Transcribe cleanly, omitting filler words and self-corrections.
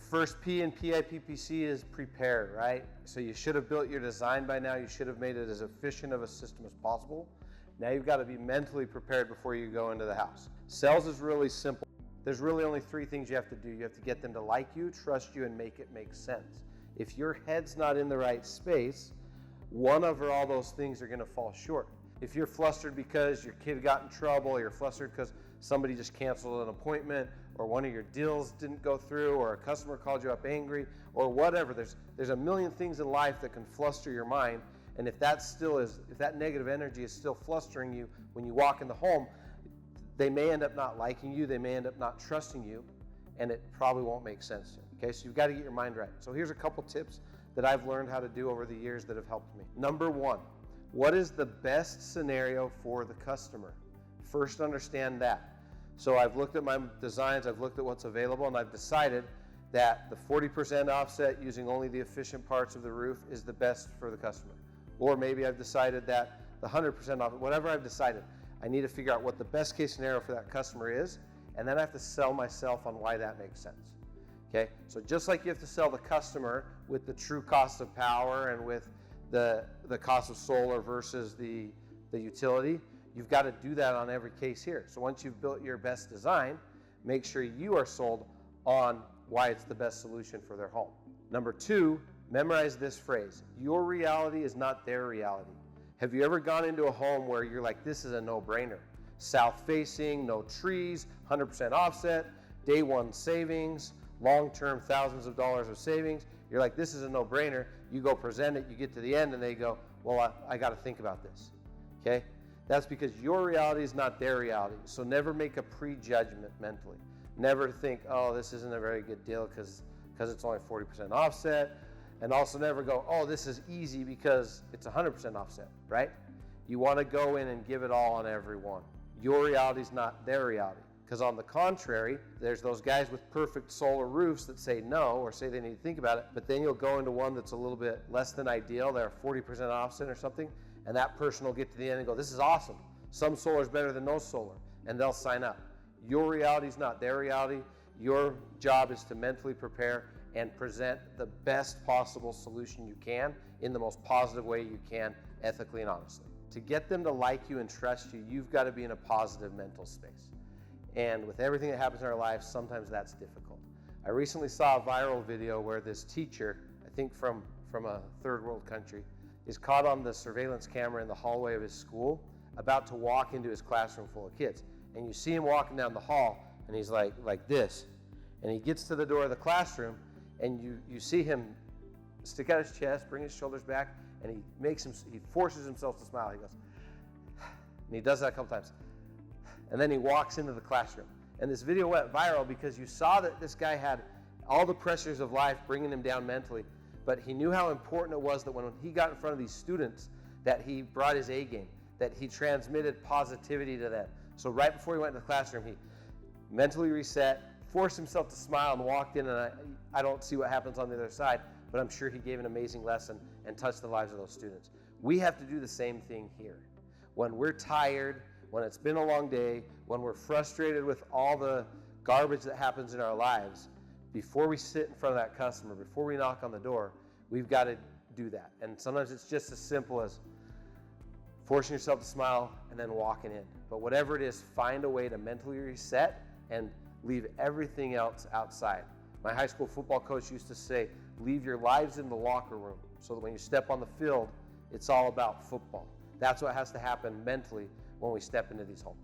first P in PIPPC is prepare, right? So you should have built your design by now. You should have made it as efficient of a system as possible. Now you've got to be mentally prepared before you go into the house. Sales is really simple. There's really only three things you have to do. You have to get them to like you, trust you, and make it make sense. If your head's not in the right space, one of or all those things are going to fall short. If you're flustered because your kid got in trouble, or you're flustered because somebody just canceled an appointment, or one of your deals didn't go through, or a customer called you up angry, or whatever, there's a million things in life that can fluster your mind. And if that negative energy is still flustering you when you walk in the home, they may end up not liking you, they may end up not trusting you, and it probably won't make sense to you. Okay, so you've got to get your mind right. So here's a couple tips that I've learned how to do over the years that have helped me. Number one, what is the best scenario for the customer? First, understand that. So I've looked at my designs, I've looked at what's available, and I've decided that the 40% offset using only the efficient parts of the roof is the best for the customer. Or maybe I've decided that the 100% off, whatever I've decided, I need to figure out what the best case scenario for that customer is, and then I have to sell myself on why that makes sense. Okay, so just like you have to sell the customer with the true cost of power and with the cost of solar versus the utility, you've got to do that on every case here. So once you've built your best design, make sure you are sold on why it's the best solution for their home. Number two, memorize this phrase. Your reality is not their reality. Have you ever gone into a home where you're like, this is a no-brainer? South facing, no trees, 100% offset, day one savings, long-term thousands of dollars of savings. You're like, this is a no-brainer. You go present it, you get to the end, and they go, well, I got to think about this. Okay? That's because your reality is not their reality. So never make a prejudgment mentally. Never think, oh, this isn't a very good deal because it's only 40% offset. And also never go, oh, this is easy because it's 100% offset, right? You want to go in and give it all on every one. Your reality is not their reality. Because on the contrary, there's those guys with perfect solar roofs that say no or say they need to think about it, but then you'll go into one that's a little bit less than ideal. They're 40% offset or something, and that person will get to the end and go, this is awesome. Some solar is better than no solar, and they'll sign up. Your reality is not their reality. Your job is to mentally prepare and present the best possible solution you can in the most positive way you can, ethically and honestly. To get them to like you and trust you, you've got to be in a positive mental space. And with everything that happens in our lives, sometimes that's difficult. I recently saw a viral video where this teacher, I think from a third world country, is caught on the surveillance camera in the hallway of his school, about to walk into his classroom full of kids. And you see him walking down the hall, and he's like this. And he gets to the door of the classroom, and you see him stick out his chest, bring his shoulders back, and he forces himself to smile. He goes, and he does that a couple times. And then he walks into the classroom. And this video went viral because you saw that this guy had all the pressures of life bringing him down mentally, but he knew how important it was that when he got in front of these students, that he brought his A game, that he transmitted positivity to them. So right before he went to the classroom, he mentally reset, forced himself to smile, and walked in, and I don't see what happens on the other side, but I'm sure he gave an amazing lesson and touched the lives of those students. We have to do the same thing here. When we're tired, when it's been a long day, when we're frustrated with all the garbage that happens in our lives, before we sit in front of that customer, before we knock on the door, we've got to do that. And sometimes it's just as simple as forcing yourself to smile and then walking in. But whatever it is, find a way to mentally reset and leave everything else outside. My high school football coach used to say, leave your lives in the locker room so that when you step on the field, it's all about football. That's what has to happen mentally when we step into these homes.